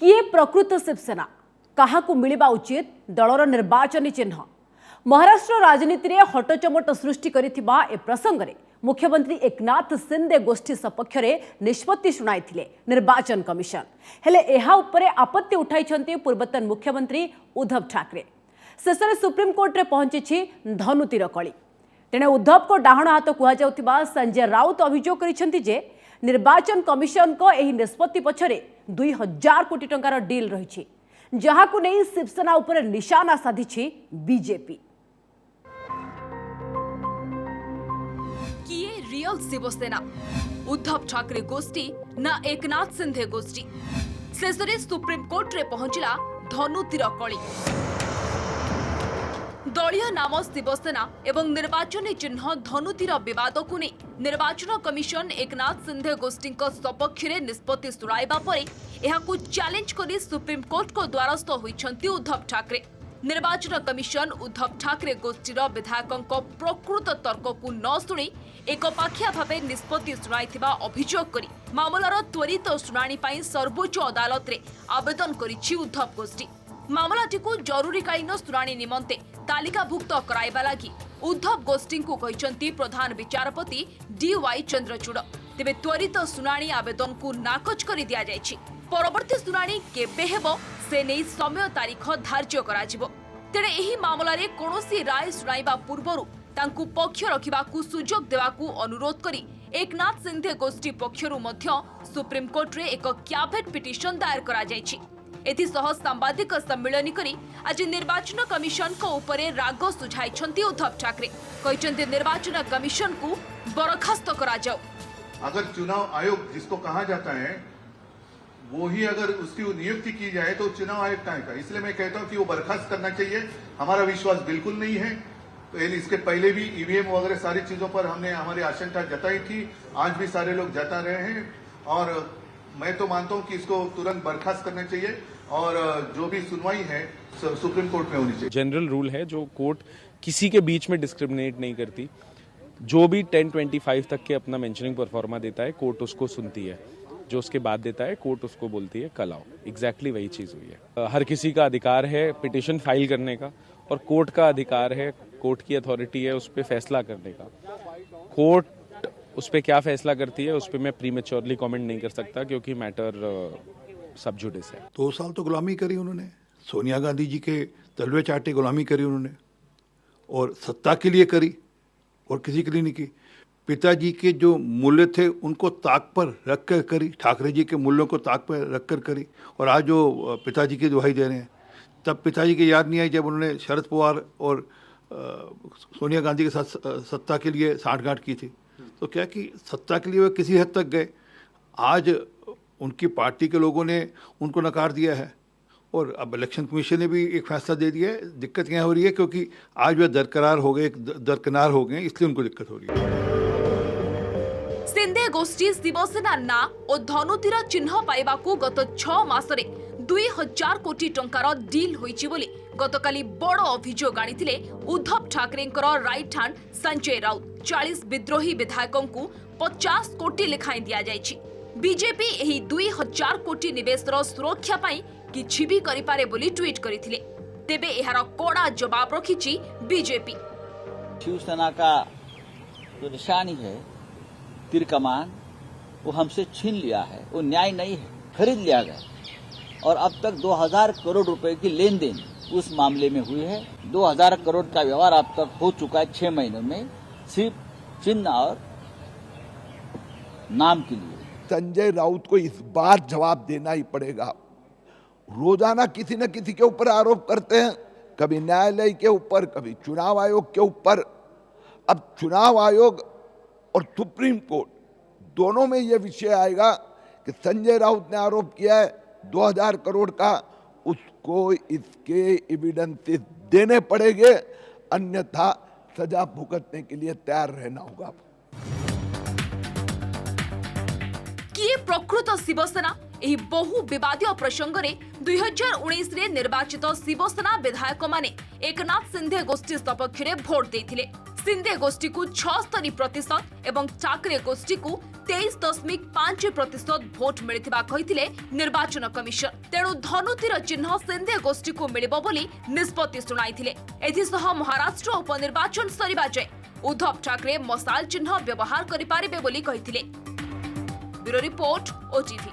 किए प्रकृत शिवसेना काहाकू मिलिबा उचित दलर निर्वाचनी चिन्ह महाराष्ट्र राजनीति में हटचमट सृष्टि करिथिबा ए प्रसंग में मुख्यमंत्री एकनाथ शिंदे गोष्ठी सपक्ष निष्पत्ति शुणाइथिले निर्वाचन कमिशन हेले एहा उपरे आपत्ति उठाइछन्ति पूर्वतन मुख्यमंत्री उद्धव ठाकरे। शेष में सुप्रीमकोर्ट रे पहुंची धनुतीर कली। तेणे उद्धव को डाहण हाथ कहुवा संजय राउत अभियोग करिसेंति जे निर्वाचन कमिशन को एही निष्पत्ति पछरे 2000 कोटी टंकार डील रही जहाकू नहीं शिवसेना उपर निशाना साधी बीजेपी। किए रियल शिवसेना उद्धव ठाकरे गोष्ठी ना एकनाथ शिंदे गोष्ठी शेष में सुप्रीमकोर्ट रे पहुंचला धनुतीर कली। दलीय नाम शिवसेना एवं निर्वाचन चिन्ह धनुतीर विवाद को नहीं निर्वाचन कमिशन एकनाथ शिंदे गोष्ठी सपक्ष में निष्पत्ति शुणाइबा परे एहाकू चैलेंज करी सुप्रीमकोर्ट को द्वारस्थ होइछन्ति उद्धव ठाकरे। निर्वाचन कमिशन उद्धव ठाकरे गोष्ठीर विधायकों प्रकृत तर्क को न शुणी एकपाखिया भावे निष्पत्ति शुणाइथिबा अभियोग करी मामलार त्वरित शुणाणी पाई सर्वोच्च अदालत रे आवेदन करिछि उद्धव गोष्ठी। मामलाटी को जरूरीकालीन शुणाणी निमंते तालिकाभुक्त कराइबा लागि उद्धव गोष्ठी को कहिसंती प्रधान विचारपति DY चंद्रचूड़। तेबे त्वरित शुणाणी आवेदन को नाकच कर दिया जायछि। परवर्ती शुणाणी केबे हेबो से नै समय तारीख धार्य कराजिबो। तेणे एही मामलारे कोनोसी राय शुणाइबा पूर्वरु तांकु पक्ष रखिबाकू सुजोग देवाकू अनुरोध करी एकनाथ शिंदे गोष्ठी पक्षरु मध्य सुप्रीम कोर्ट रे एक क्यावेट पिटिशन दायर करा जायछि। एथिसह सांबादिक सम्मेलन करी आज निर्वाचन कमिशन को ऊपरे राग सुझाइछन्ति उद्धव ठाकरे। कहिसंति निर्वाचन कमिशन को बरखास्त करा जाओ। अगर चुनाव आयोग जिसको कहा जाता है वो ही अगर उसकी नियुक्ति की जाए तो चुनाव आयोग का इसलिए मैं कहता हूं कि वो बर्खास्त करना चाहिए। हमारा विश्वास बिल्कुल नहीं है। तो इसके पहले भी ईवीएम वगैरह सारी चीजों पर हमने हमारी आशंका जताई थी, आज भी सारे लोग जता रहे हैं और मैं तो मानता हूं कि इसको तुरंत बर्खास्त करना चाहिए और जो भी सुनवाई है सुप्रीम कोर्ट में होनी चाहिए। जनरल रूल है जो कोर्ट किसी के बीच में डिस्क्रिमिनेट नहीं करती। जो भी 1025 तक के अपना मेंशनिंग परफॉर्मा देता है कोर्ट उसको सुनती है, जो उसके बाद देता है कोर्ट उसको बोलती है कल आओ। एग्जैक्टली वही चीज हुई है। हर किसी का अधिकार है पिटीशन फाइल करने का और कोर्ट का अधिकार है, कोर्ट की अथॉरिटी है उस पर फैसला करने का। कोर्ट उस पर क्या फैसला करती है उस पर मैं प्रीमेच्योरली कमेंट नहीं कर सकता क्योंकि मैटर सब जुडिस है। 2 साल तो गुलामी करी उन्होंने, सोनिया गांधी जी के तलवे चाटे गुलामी करी उन्होंने और सत्ता के लिए करी और किसी के लिए नहीं की। पिताजी के जो मूल्य थे उनको ताक पर रख कर करी, ठाकरे जी के मूल्यों को ताक पर रख कर करी और आज जो पिताजी की दुहाई दे रहे हैं तब पिताजी की याद नहीं आई जब उन्होंने शरद पवार और सोनिया गांधी के साथ सत्ता के लिए साठगांठ की थी। तो क्या कि सत्ता के लिए वे किसी हद तक गए। आज उनकी पार्टी के लोगों ने उनको नकार दिया है और अब इलेक्शन कमीशन ने भी एक फैसला दे दिया है। दिक्कत क्या हो रही है क्योंकि आज वे दरकिनार हो गए इसलिए उनको दिक्कत हो रही है। शिंदे गोष्ठी शिवसेना ना और धनुतीर चिन्ह पाइबाकू गत 6 मासरे 2000 कोटी टंकार डील होइछि बोली गतकाली बड़ अभियोग आनिथिले उद्धव ठाकरेंकर राइट हैंड संजय राउत। 40 विद्रोही विधायकों को 50 कोटी लेखाएं दिया जाइछि। बीजेपी एही 2000 कोटी निवेशर सुरक्षा पाई किछि भी करिपारे बोली ट्वीट करिथिले। तेबे एहार कड़ा जवाब रखिछि बीजेपी। शिवसेना का जो निशानी है तीर कमान वो हमसे छीन लिया है, वो न्याय नहीं है, खरीद लिया गया और अब तक 2000 करोड़ रुपए की लेन देन उस मामले में हुई है। 2000 करोड़ का व्यवहार अब तक हो चुका है 6 महीनों में, सिर्फ चिन्ह और नाम के लिए। संजय राउत को इस बार जवाब देना ही पड़ेगा। रोजाना किसी न किसी के ऊपर आरोप करते हैं, कभी न्यायालय के ऊपर, कभी चुनाव आयोग के ऊपर। अब चुनाव आयोग और सुप्रीम कोर्ट दोनों में यह विषय आएगा कि संजय राउत ने आरोप किया है 2000 करोड़ का, उसको इसके एविडेंसेस देने पड़ेंगे, अन्यथा सजा भुगतने के लिए तैयार रहना होगा। किए प्रकृत शिवसेना एही बहु विवादीय प्रसंग रे 2019 रे निर्वाचित शिवसेना विधायक माने एकनाथ शिंदे गोष्ठी सपक्ष रे भोट देथिले। सिंधे गोष्ठी को 76% एवं ठाकरे गोष्ठी को 23.5% भोट मिलिथिबा कहिथिले निर्वाचन कमिशन। तेणु धनुतीर चिन्ह सिंधे गोष्ठी को मिलिबो बोली निष्पत्ति सुनाइथिले। एथिसह महाराष्ट्र उपनिर्वाचन सरिबा जाय उद्धव ठाकरे मसाल चिन्ह व्यवहार करि पारिबे बोली कहिथिले। Bureau report, OTV.